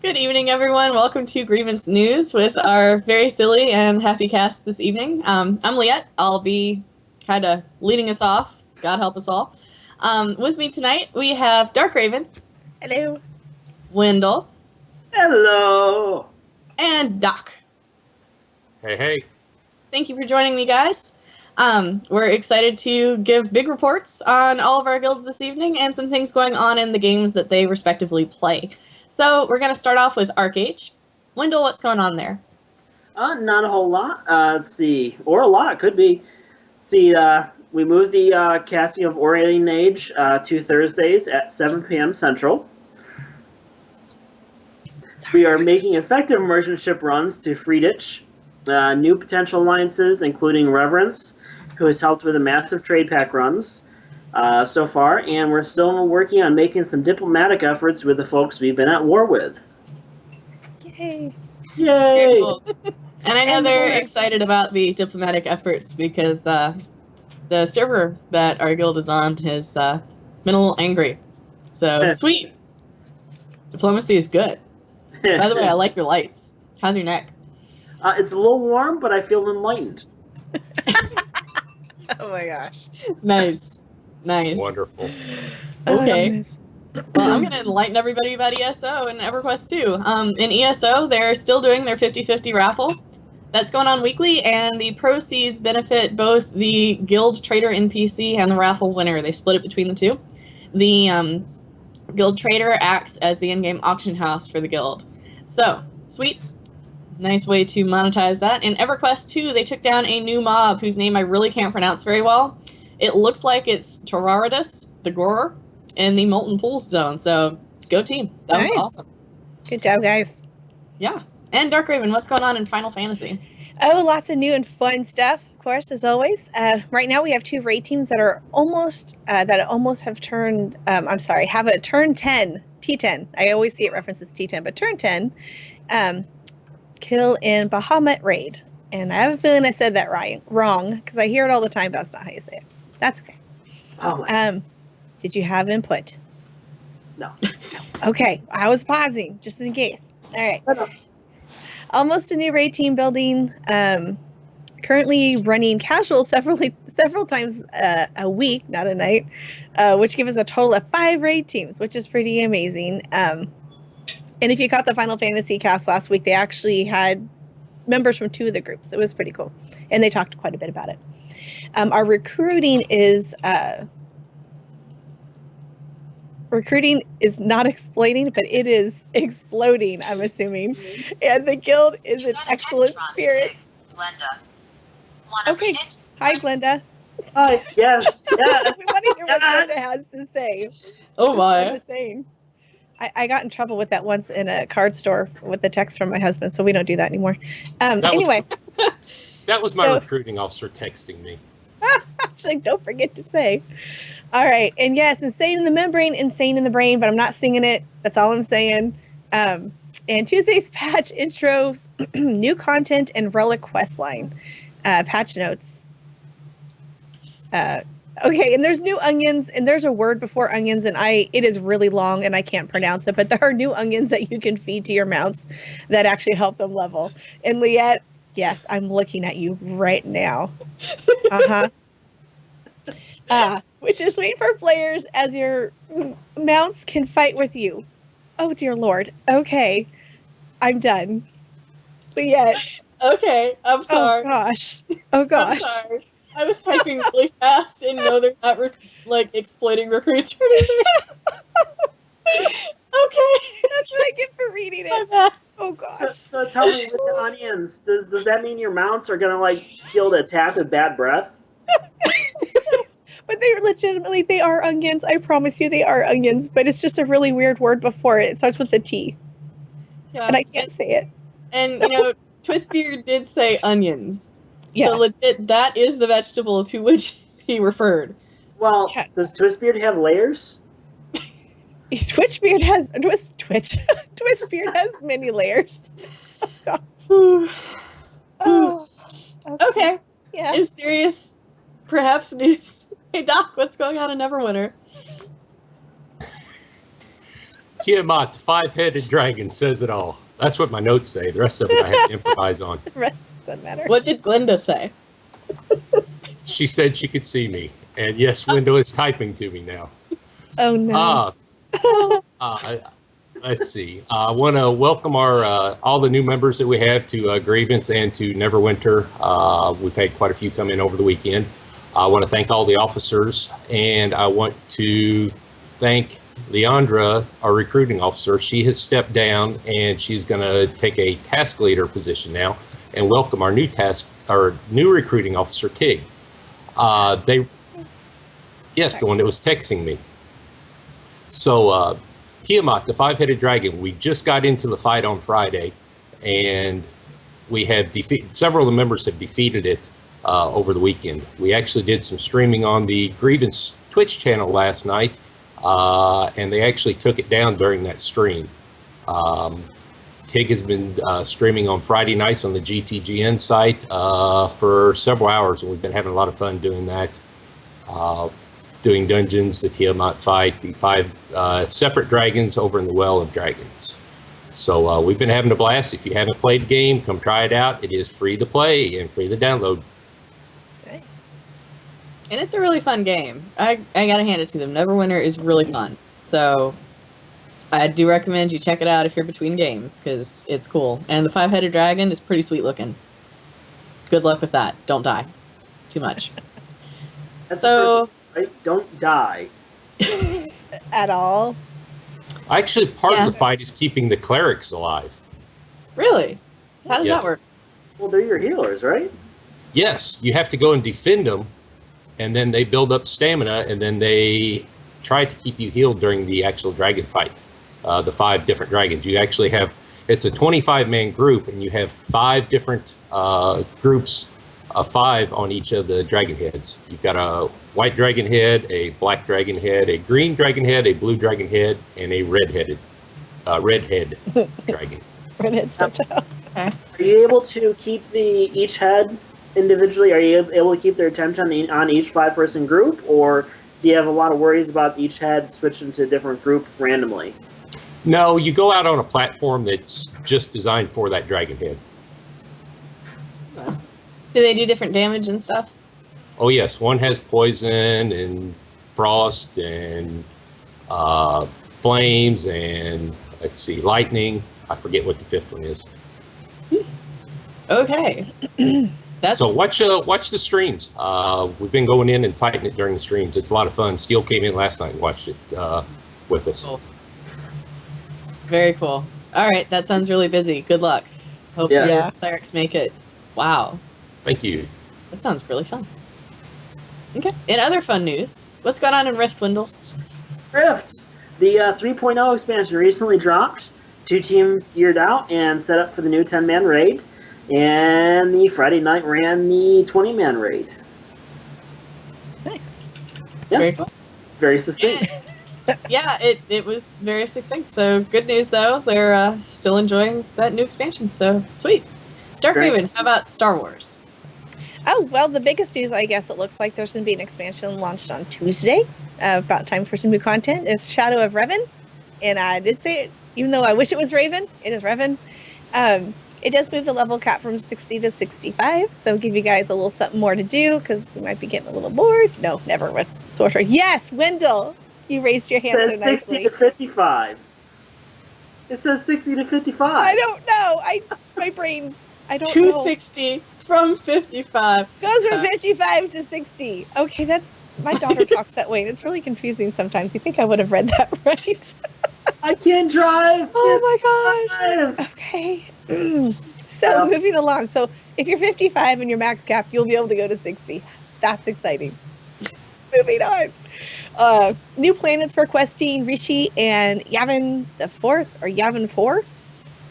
Good evening, everyone. Welcome to Grievance News with our very silly and happy cast this evening. I'm Liette. I'll be kind of leading us off. God help us all. With me tonight, we have Dark Raven. Hello. Wendell. Hello. And Doc. Hey, hey. Thank you for joining me, guys. We're excited to give big reports on all of our guilds this evening and some things going on in the games that they respectively play. So we're going to start off with Arcage. Wendell, what's going on there? Not a whole lot. Let's see. Or a lot, could be. See, we moved the casting of Orienting Age to Thursdays at 7 p.m. Central. We are making effective merchant ship runs to Friedrich. New potential alliances, including Reverence, who has helped with the massive trade pack runs so far, and we're still working on making some diplomatic efforts with the folks we've been at war with. Yay. Yay! Very cool. And I know they're excited about the diplomatic efforts because the server that our guild is on has been a little angry. So, sweet. Diplomacy is good. By the way, I like your lights. How's your neck? It's a little warm, but I feel enlightened. Oh my gosh. Nice. Nice. Wonderful. Okay. Well, I'm going to enlighten everybody about ESO and EverQuest too. In ESO, they're still doing their 50-50 raffle. That's going on weekly, and the proceeds benefit both the guild trader NPC and the raffle winner. They split it between the two. The guild trader acts as the in-game auction house for the guild. So, sweet. Nice way to monetize that. In EverQuest 2, they took down a new mob whose name I really can't pronounce very well. It looks like it's Tararadus, the Gorer, in the Molten Pools zone. So, go team. That was awesome. Good job, guys. Yeah. And Dark Raven, what's going on in Final Fantasy? Oh, lots of new and fun stuff, of course, as always. Right now we have two raid teams that are almost have turned, have a turn 10, T10. I always see it references T10, but turn 10. Kill in Bahamut raid. And I have a feeling I said that wrong, because I hear it all the time, but that's not how you say it. That's okay. Oh. Did you have input? No. Okay, I was pausing, just in case. All right. Almost a new raid team building. Currently running casual several times a week, not a night, which gives us a total of 5 raid teams, which is pretty amazing. And if you caught the Final Fantasy cast last week, they actually had members from 2 of the groups. It was pretty cool. And they talked quite a bit about it. Our recruiting is not exploding, but it is exploding, I'm assuming. And the guild is in excellent spirits. Glenda. Okay. Hi, Glenda. Hi. Yes. Yes. We want to hear what Glenda has to say. Oh my. I got in trouble with that once in a card store with the text from my husband, so we don't do that anymore. Anyway. That was my recruiting officer texting me. Actually, don't forget to say. All right. And yes, insane in the membrane, insane in the brain, but I'm not singing it. That's all I'm saying. And Tuesday's patch intros, new content, and relic quest line. Patch notes. Okay, and there's new onions, and there's a word before onions, and it is really long, and I can't pronounce it, but there are new onions that you can feed to your mounts that actually help them level. And Liette, yes, I'm looking at you right now. Which is sweet for players as your mounts can fight with you. Oh, dear Lord. Okay, I'm done. Liette. Okay, I'm sorry. Oh, gosh. I'm sorry. I was typing really fast and no, they're not exploiting recruits or anything. Okay. That's what I get for reading it. Oh gosh. So tell me, with the onions, does that mean your mounts are gonna be able to attack with bad breath? But they are onions. I promise you they are onions, but it's just a really weird word before it. It starts with the T. Yeah. And I can't say it. And Twistbeard did say onions. Yes. So legit, that is the vegetable to which he referred. Well, yes. Does Twistbeard have layers? Twistbeard has many layers. Oh, gosh. Oh. Okay. Yeah. In serious, perhaps news. Hey Doc, what's going on in Neverwinter? Tiamat, the five-headed dragon, says it all. That's what my notes say. The rest of it I have to improvise on. The rest doesn't matter. What did Glinda say? She said she could see me. And yes, Window is typing to me now. Oh, no. Let's see. I want to welcome our all the new members that we have to Grievance and to Neverwinter. We've had quite a few come in over the weekend. I want to thank all the officers, and I want to thank Leandra, our recruiting officer. She has stepped down, and she's going to take a task leader position now, and welcome our new recruiting officer, Tig. Yes, the one that was texting me. So, Tiamat, the five-headed dragon, we just got into the fight on Friday, and we have several of the members have defeated it over the weekend. We actually did some streaming on the Grievance Twitch channel last night, and they actually took it down during that stream. Tig has been streaming on Friday nights on the GTGN site for several hours, and we've been having a lot of fun doing that. Doing dungeons, the Tiamat fight, the five separate dragons over in the Well of Dragons. So we've been having a blast. If you haven't played the game, come try it out. It is free to play and free to download. Nice. And it's a really fun game. I gotta hand it to them. Neverwinter is really fun. So I do recommend you check it out if you're between games, because it's cool. And the five-headed dragon is pretty sweet looking. Good luck with that. Don't die too much. So... Right? Don't die. At all. Actually, part of the fight is keeping the clerics alive. Really? How does that work? Well, they're your healers, right? Yes, you have to go and defend them, and then they build up stamina, and then they try to keep you healed during the actual dragon fight. The 5 different dragons. You actually have, it's a 25-man group, and you have 5 different groups of 5 on each of the dragon heads. You've got a white dragon head, a black dragon head, a green dragon head, a blue dragon head, and a redhead dragon. Redhead stepped out. Okay. Are you able to keep each head individually? Are you able to keep their attention on each 5-person group, or do you have a lot of worries about each head switching to a different group randomly? No, you go out on a platform that's just designed for that dragon head. Do they do different damage and stuff? Oh yes, one has poison and frost and flames and let's see, lightning. I forget what the 5th one is. Okay. So watch the streams. We've been going in and fighting it during the streams. It's a lot of fun. Steel came in last night and watched it with us. Cool. Very cool. All right, that sounds really busy. Good luck. Hope your clerics make it. Wow. Thank you. That sounds really fun. Okay. In other fun news, what's going on in Rift, Wendell? Rift! The 3.0 expansion recently dropped. 2 teams geared out and set up for the new 10-man raid. And the Friday night ran the 20-man raid. Nice. Yes. Very cool. Very succinct. Yeah, it was very succinct. So good news, though. They're still enjoying that new expansion. So sweet. Dark Raven, how about Star Wars? Oh, well, the biggest news, I guess it looks like there's going to be an expansion launched on Tuesday. About time for some new content. It's Shadow of Revan. And I did say it, even though I wish it was Raven. It is Revan. It does move the level cap from 60 to 65. So give you guys a little something more to do, because you might be getting a little bored. No, never with Sorcerer. Yes, Wendell! You raised your hand so nicely. It says 60 to 55. It says 60 to 55. I don't know. My brain, I don't 260 know. From 55. Goes from 55 to 60. Okay, that's, my daughter talks that way, and it's really confusing sometimes. You think I would have read that right? I can't drive. Oh my gosh. Okay. So moving along. So if you're 55 and you're max cap, you'll be able to go to 60. That's exciting. Moving on. New planets for questing Rishi and Yavin the 4th, or Yavin 4.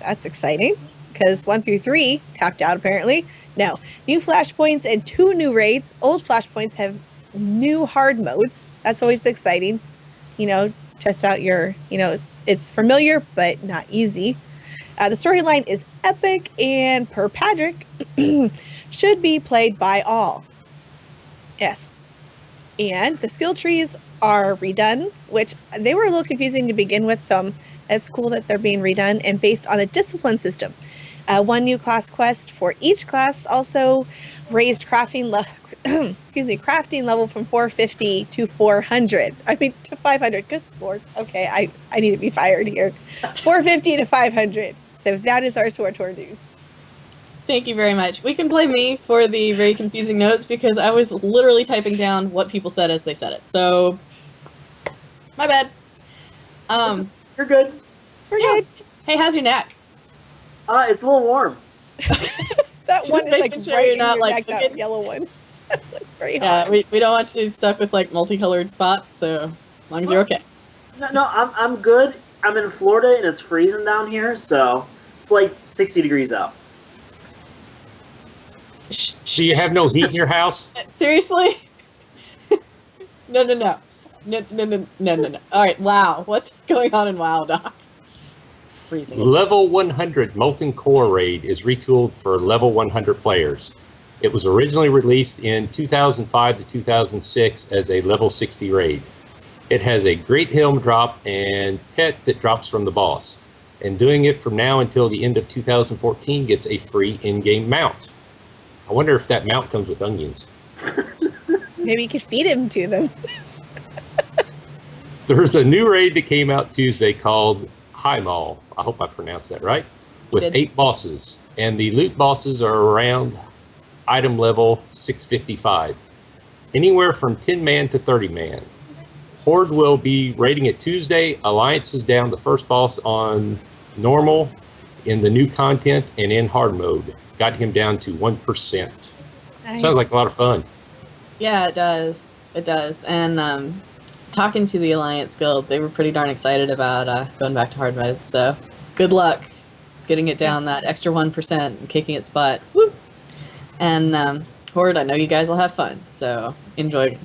That's exciting, because 1 through 3 tapped out apparently. No. New flashpoints and 2 new raids. Old flashpoints have new hard modes. That's always exciting. You know, test out your, you know, it's familiar but not easy. The storyline is epic and per Patrick should be played by all. Yes. And the skill trees are redone, which they were a little confusing to begin with, so I'm It's cool that they're being redone and based on a discipline system. One new class quest for each class also raised crafting crafting level from 450 to 400. I mean, to 500. Good Lord. Okay, I need to be fired here. 450 to 500. So that is our SWTOR news. Thank you very much. We can blame me for the very confusing notes because I was literally typing down what people said as they said it. So, my bad. You're good. We're good. Hey, how's your neck? It's a little warm. That Just one is like making sure right you're in not, your like, neck, that looking- yellow one. Looks very Yeah, hot. we don't want you stuck with like multicolored spots, so as long as you're okay. No, I'm good. I'm in Florida and it's freezing down here, so it's like 60 degrees out. Do you have no heat in your house? Seriously? No. All right, WoW. What's going on in WoW, Doc? It's freezing. Level 100 Molten Core Raid is retooled for level 100 players. It was originally released in 2005 to 2006 as a level 60 raid. It has a great helm drop and pet that drops from the boss. And doing it from now until the end of 2014 gets a free in-game mount. I wonder if that mount comes with onions. Maybe you could feed him to them. There's a new raid that came out Tuesday called High Mall. I hope I pronounced that right. With 8 bosses. And the loot bosses are around item level 655. Anywhere from 10 man to 30 man. Horde will be raiding it Tuesday. Alliance is down the first boss on normal in the new content and in hard mode. Got him down to 1%. Nice. Sounds like a lot of fun. Yeah, it does. It does. And talking to the Alliance Guild, they were pretty darn excited about going back to hard mode. So good luck getting it down that extra 1% and kicking its butt. Woo! And Horde, I know you guys will have fun, so enjoy.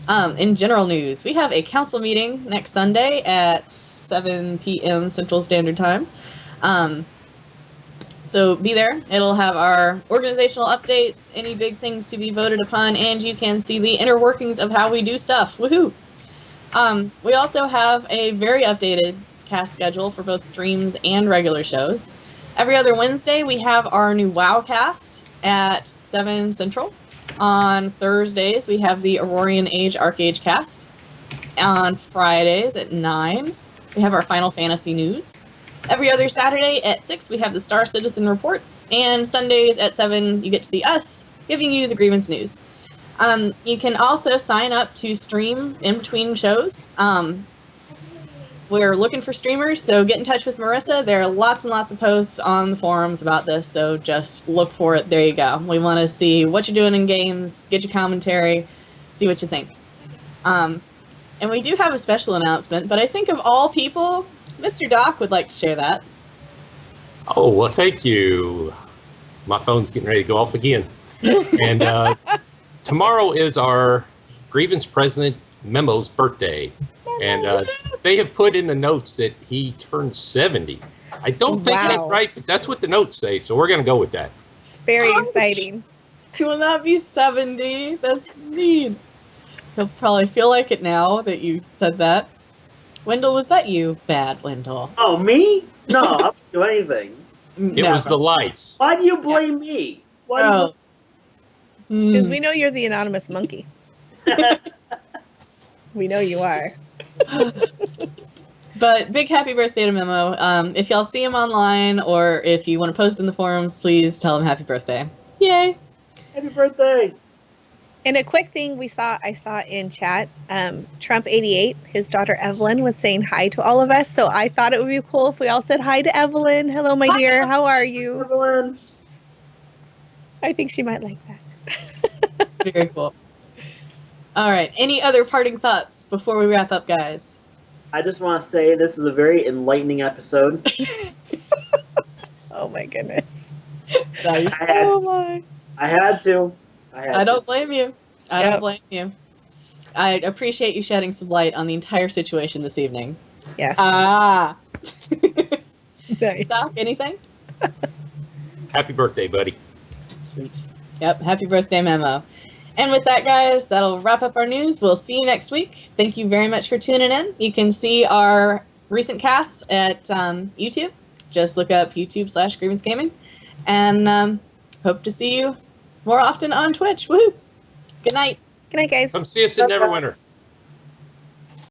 In general news, we have a council meeting next Sunday at 7 p.m. Central Standard Time. So be there. It'll have our organizational updates, any big things to be voted upon, and you can see the inner workings of how we do stuff. Woohoo! We also have a very updated cast schedule for both streams and regular shows. Every other Wednesday, we have our new WoW cast at 7 Central. On Thursdays, we have the Aurorian Age Arcade cast. On Fridays at 9, we have our Final Fantasy news. Every other Saturday at 6, we have the Star Citizen Report. And Sundays at 7, you get to see us giving you the Grievance news. You can also sign up to stream in between shows. We're looking for streamers, so get in touch with Marissa. There are lots and lots of posts on the forums about this, so just look for it. There you go. We want to see what you're doing in games, get your commentary, see what you think. And we do have a special announcement, but I think of all people, Mr. Doc would like to share that. Oh, well, thank you. My phone's getting ready to go off again. And tomorrow is our Grievance President Memo's birthday. And they have put in the notes that he turned 70. I don't think that's right, but that's what the notes say, so we're going to go with that. It's very exciting. He will not be 70. That's mean. He'll probably feel like it now that you said that. Wendell, was that you? Bad, Wendell. Oh, me? No, I didn't do anything. It was the lights. Why do you blame me? Why do you... Because we know you're the anonymous monkey. We know you are. But big happy birthday to Memo. If y'all see him online or if you want to post in the forums, please tell him happy birthday. Yay! Happy birthday! And a quick thing I saw in chat, Trump88, his daughter Evelyn was saying hi to all of us. So I thought it would be cool if we all said hi to Evelyn. Hello, my dear. How are you? Evelyn. I think she might like that. Very cool. All right. Any other parting thoughts before we wrap up, guys? I just want to say this is a very enlightening episode. Oh my goodness. I had to. I don't blame you. I don't blame you. I appreciate you shedding some light on the entire situation this evening. Yes. Nice. Doc, anything? Happy birthday, buddy. Sweet. Yep. Happy birthday, Memo. And with that, guys, that'll wrap up our news. We'll see you next week. Thank you very much for tuning in. You can see our recent casts at YouTube. Just look up YouTube/Grievance Gaming. And hope to see you more often on Twitch. Woo! Good night. Good night, guys. Come see us at Neverwinter.